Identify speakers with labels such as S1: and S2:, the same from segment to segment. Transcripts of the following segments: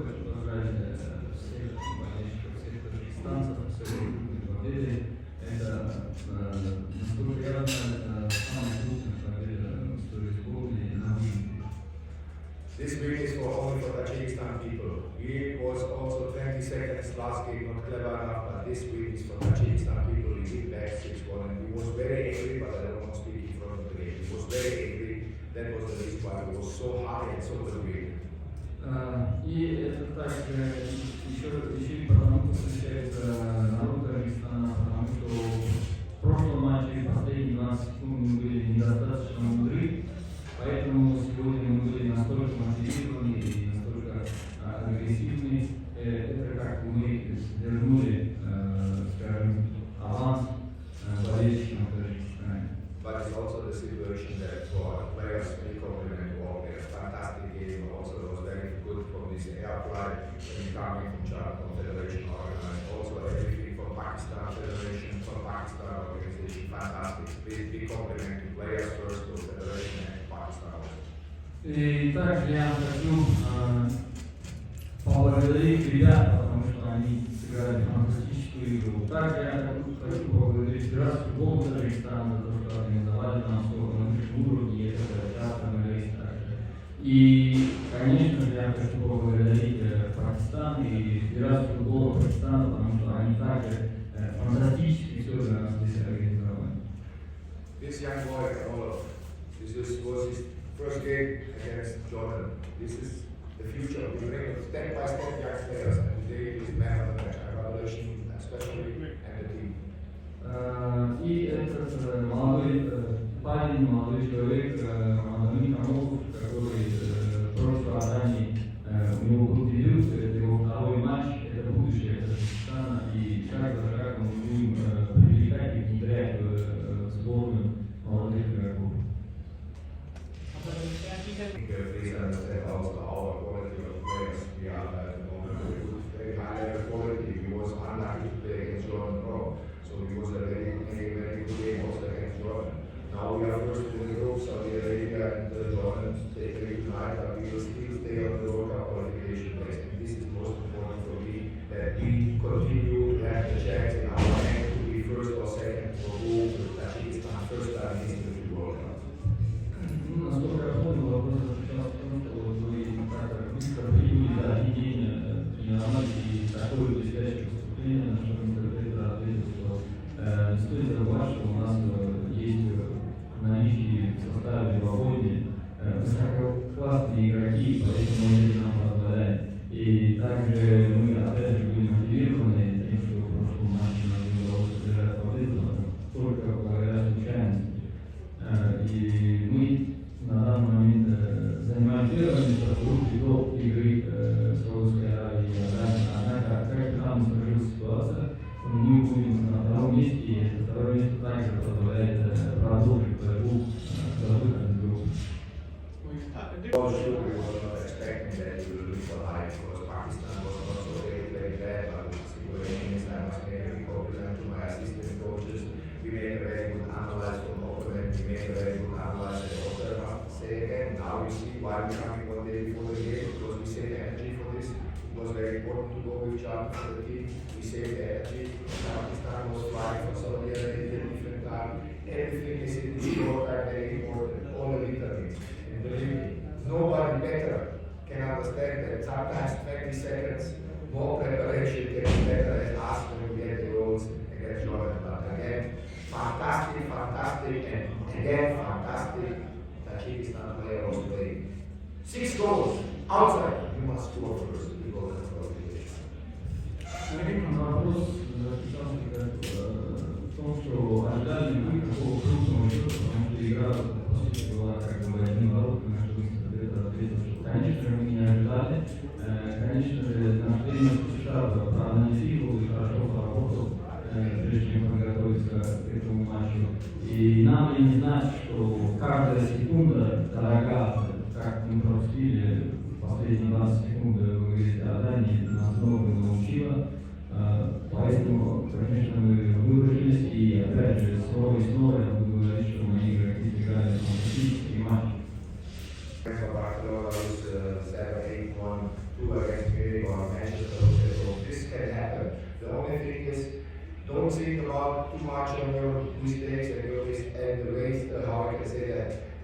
S1: хочу поздравить всех болельщиков, всех таджикистанцев, всех победы. Это, насколько я знаю, самая крупная победа в истории сборной на Олимпиаде.
S2: This win is only for Tajikistan people. It was also 20 seconds last game, not clever enough, but this win is for Tajikistan people. We did back 6-1 and he was very angry, but I don't want to speak in front of the game. He was very angry. That was the reason why he was so high and so motivated.
S1: И это также еще и потому, что встречается народ Таджикистана, потому что в прошлом матче последние 20 секунд мы были недостаточно мудры, поэтому сегодня мы были настолько мотивированы и настолько агрессивны. Это как мы вернули, скажем, аванс болельщикам в Таджикистане.
S2: But it's also the situation that for players, we compliment all players. Fantastic game. Also, it was very good from this air flight when coming from China Confederation organized. Also, everything from Pakistan Federation, from Pakistan organization, fantastic. Big compliment to players first, to Federation and Pakistan.
S1: И также я хочу поблагодарить ребят, потому что они сыграли фантастическую игру. Также я хочу поблагодарить Федерацию футбола Таджикистана за то, что организовали нам столько на высшем уровне, это театр также. И, конечно же, я хочу поблагодарить Пакистан и Федерацию футбола Пакистана, потому что они также фантастически все для нас здесь организовали.
S2: This young boy, this was his first game against Jordan. This is the future. We bring step by step young players, and today he is man of the match. Congratulations, especially and the team.
S1: И этот молодой парень, молодой человек, Мадамин Камолов, который в прошлом Адане, у него был дебют, это его второй матч, это будущее Таджикистана, и шаг за шагом мы будем привлекать и внедрять в сборную молодых игроков.
S2: Please understand also our quality of players. We are at the moment very high level quality. We was unlucky to play against Jordan Pro, so it was a very good game also against Jordan. Now we are first in the group, Saudi Arabia and Jordan take a tonight, but we will still stay on the World Cup qualification base. And this is most important for me, that we continue to have the chance in our hand to be first or second for who Tajikistan first time in the World Cup.
S1: Насколько я помню, вопрос заключался в том, что вы так быстро приняли объединение тренировать и такое блестящее выступление, на что интерпретор ответил, что не стоит забывать, что у нас есть в наличии в составе Володи высококлассные игроки, поэтому это нам позволяет. И также мы опять же были мотивированы тем, что в прошлом матче нам не удалось одержать победу, только благодаря случайности. И мы на данный момент занимаем первое место в группе до игры Саудовской Аравии и Иордании. Однако, как бы там сложилась ситуация, мы будем на втором месте, и это второе место также позволяет продолжить борьбу за выход из группы.
S2: For sure, we were not expecting that we will lose so high because Pakistan was not so very bad, but the situation is I must make a big compliment to my assistant coaches. We made a very good analysis from opponent, we made a very good analysis also. I must say again, now we see why we coming one day before the game, because we saved energy for this. It was very important to go with Charles for the team. We saved energy. Pakistan was flying for Saudi Arabia different time. Everything is in the short time very important, all the vitamins. And believe me, nobody better can understand that sometimes 20 seconds more preparation can be better than us when we get the goals against Jordan. But again, fantastic, and again, fantastic Tajikistan player was playing. 6 goals outside, you must score first to go to the qualification.
S1: Наверное, вопрос заключался в том, что ожидали мы такого крупного счета, потому что игра, по сути, была как бы одним воротами, наш интерпретор ответил, что, конечно же, мы не ожидали. Конечно же, наш тренер США проанализировал и хорошо поработал, прежде чем подготовиться к этому матчу. И нам ли не знать, что каждая секунда дорога, как мы пропустили последние 20 секунд в игре с Иорданией, нас многому научила. Поэтому, конечно, мы выложились, и опять же, снова и снова я буду говорить, что мои игроки сыграли фантастический матч.
S2: Barcelona was 7-8-1, 2 against don't think about too much on your mistakes and the ways, how I can say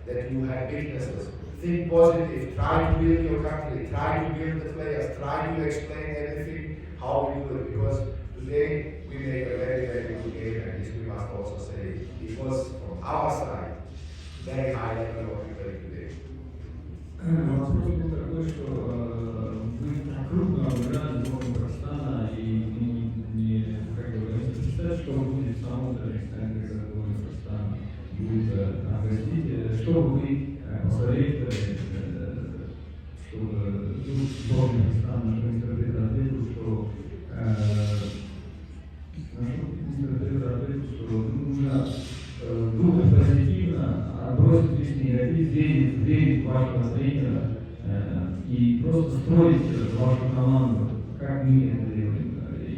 S2: that you have weaknesses. Think positive, try to build your country, try to build the players, try to explain everything how we do it, because today we make a very, very good game, and this we must also say. It was from our side very high level what we played today.
S1: Вопрос был такой, что мы так крупно играли против Казахстана, и не как бы не представить, что будет в самом Казахстане, когда Казахстан будет гостить. Что бы вы посоветовали, чтобы сборная Казахстана, наш интерпретор ответил, что нужно думать позитивно, отбросить лишний негатив, верить в вашего тренера и просто строить вашу команду, как мы это делаем. И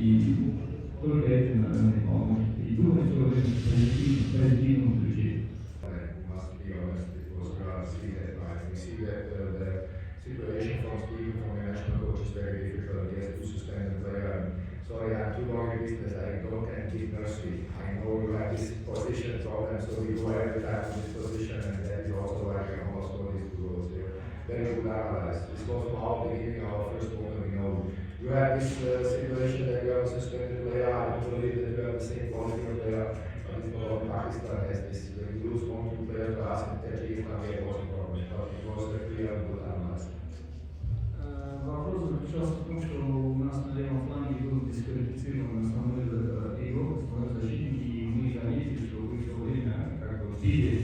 S1: только этим, наверное, поможет. И думать все время в позитивном ключе.
S2: Must be honest, it was rather sweet at night. We see that the situation from speaking from the national coach is very difficult. He has to suspend the player. Sorry, I'm too long in business. I don't can give mercy. I know you have this position problem, so we go every time in this position, and that is also why we almost score these two goals here. Very good analysis. This was from our beginning, our first moment. We know you have this situation that you have a suspended player. I don't believe that you have the same quality of player. But it's not Pakistan has this. When you lose 1-2 players to us, and Tajikistan gave us a problem. But it was a clear good analysis.
S1: Вопрос заключался в том, что у нас на левом фланге был дисквалифицирован основной игрок, основной защитник, и мы заметили, что вы все время как бы били